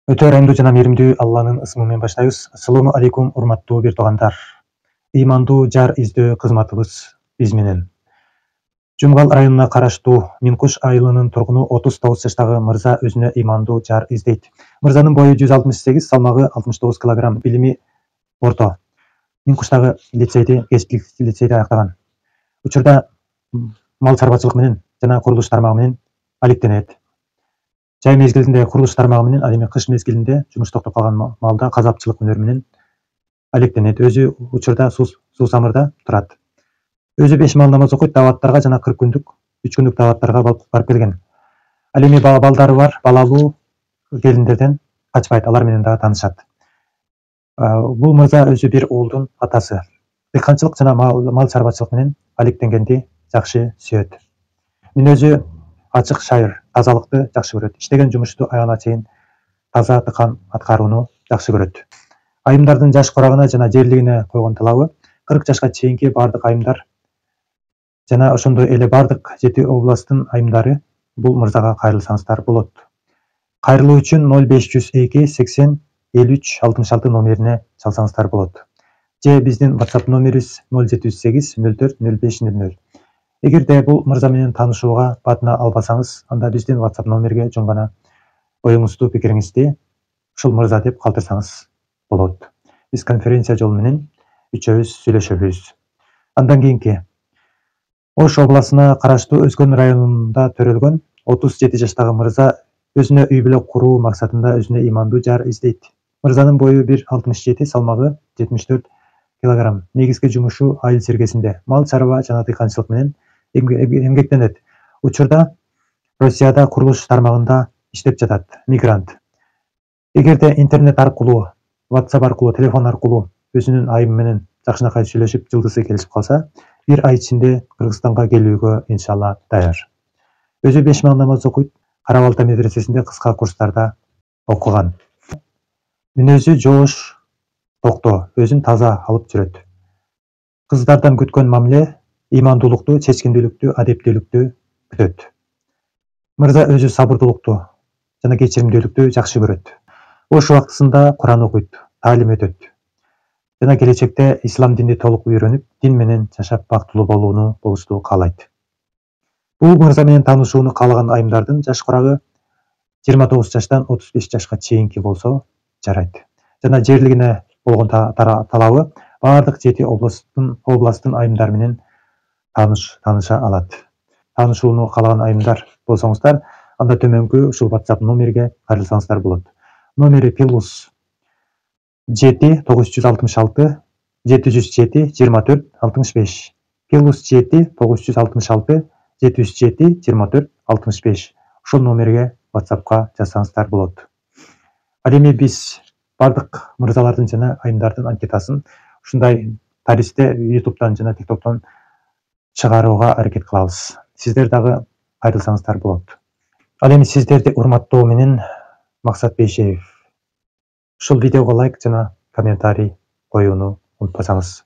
Өтө ырайымдуу жана мээримдүү Алланын ысымы менен баштайбыз. Ассалому алейкум, урматтуу бир туугандар. Ыймандуу жар издөө кызматыбыз биз менен. Жумгал районуна караштуу Минкуш айылынын тургуну 39 жаштагы мырза өзүнө ыймандуу жар издейт. Мырзанын бою 168, салмагы 69 килограмм, билими орто. Минкуштагы лицейди, кесиптик лицейди аяктаган. Учурда мал чарбачылык менен жана курулуш тармагы менен алектенет. Жай мезгилинде курулуш тармагы менен, ал эми кыш мезгилинде жумуш токтоп калган малда казапчылык өнөрү менен алектенет. Өзү учурда Суусамырда турат. Өзү 5 мал намаз окуйт, даваттарга жана 40 күндүк, 3 күндүк даваттарга барып келген. Ал эми балдары бар, балалуу келиндерден качпайт, алар менен дагы таанышат. Бул мырза өзү бир уулдун атасы. Дыйканчылык жана мал чарбачылык менен алектенгенди жакшы сүйөт. Мүнөзү ачык шайыр, тазалыкты жакшы көрөт. Иштеген жумушту аягына чейин таза тыкан аткарууну жакшы көрөт. Айымдардын жаш курагына жана жерлигине койгон талабы 40 жашка чейинки бардык айымдар жана ошондой эле бардык 7 областтын айымдары бул мырзага кайрылсаңыздар болот. Кайрылуу үчүн 0502 80 53 66 номерине чалсаңыздар болот. Же биздин WhatsApp номерибиз 078 04 05 00. Эгерде бул мырза менен таанышууга батына албасаңыз, анда биздин WhatsApp номерге жөн гана оюңузду, пикириңизди ушул мырза деп калтырсаңыз болот. Биз конференция жолу менен үчөөбүз сүйлөшөбүз. Андан кийинки Ош областына караштуу Өзгөн районунда төрөлгөн 37 жаштагы мырза өзүнө үй бүлө куруу максатында өзүнө ыймандуу жар издейт. Мырзанын бою 1,67, салмагы 74 килограмм. Негизги жумушу айыл сергесинде мал чарба жана дыйканчылык менен эмгектенет. Учурда Россияда курулуш тармагында иштеп жатат, мигрант. Эгерде интернет аркылуу, WhatsApp аркылуу, телефон аркылуу өзүнүн айымы менен жакшынакай сүйлөшүп, жылдызы келишип калса, бир ай ичинде Кыргызстанга келүүгө иншалла даяр. Өзү 5 мал намаз окуйт, Кара Балта медресесинде кыска курстарда окуган. Мүнөзү жоош, токтоо, өзүн таза алып жүрөт. Кыздардан күткөн мамиле ыймандуулукту, чечкиндүүлүктү, адептүүлүктү күтөт. Мырза өзү сабырдуулукту жана кечиримдүүлүктү жакшы көрөт. Бош убактысында Куран окуйт, таалим өтөт. Жана келечекте ислам динди толук үйрөнүп, дин менен жашап бактылуу болушту каалайт. Бул мырза менен таанышууну каалаган айымдардын жаш курагы 29 жаштан 35 жашка чейинки болсо жарайт. Жана жерлигине болгон талабы бардык 7 областтын айымдары менен тааныша алат. Таанышууну каалаган айымдар болсоңуздар, анда төмөнкү ушул WhatsApp номерге кайрылсаңыздар болот. Номери +7 966 707 24 65. +7 966 707 24 65. Ушул номерге WhatsApp'ка жазсаңыздар болот. Ал эми биз бардык мырзалардын жана айымдардын анкетасын ушундай таристе YouTube'дан жана TikTok'тон чыгарууга аракет кылабыз. Сиздер дагы кайрылсаңыздар болот. Ал эми сиздерди урматтоо менен Максат Бейшеев. Ушул видеого лайк жана комментарий коюуну унутпасаңыз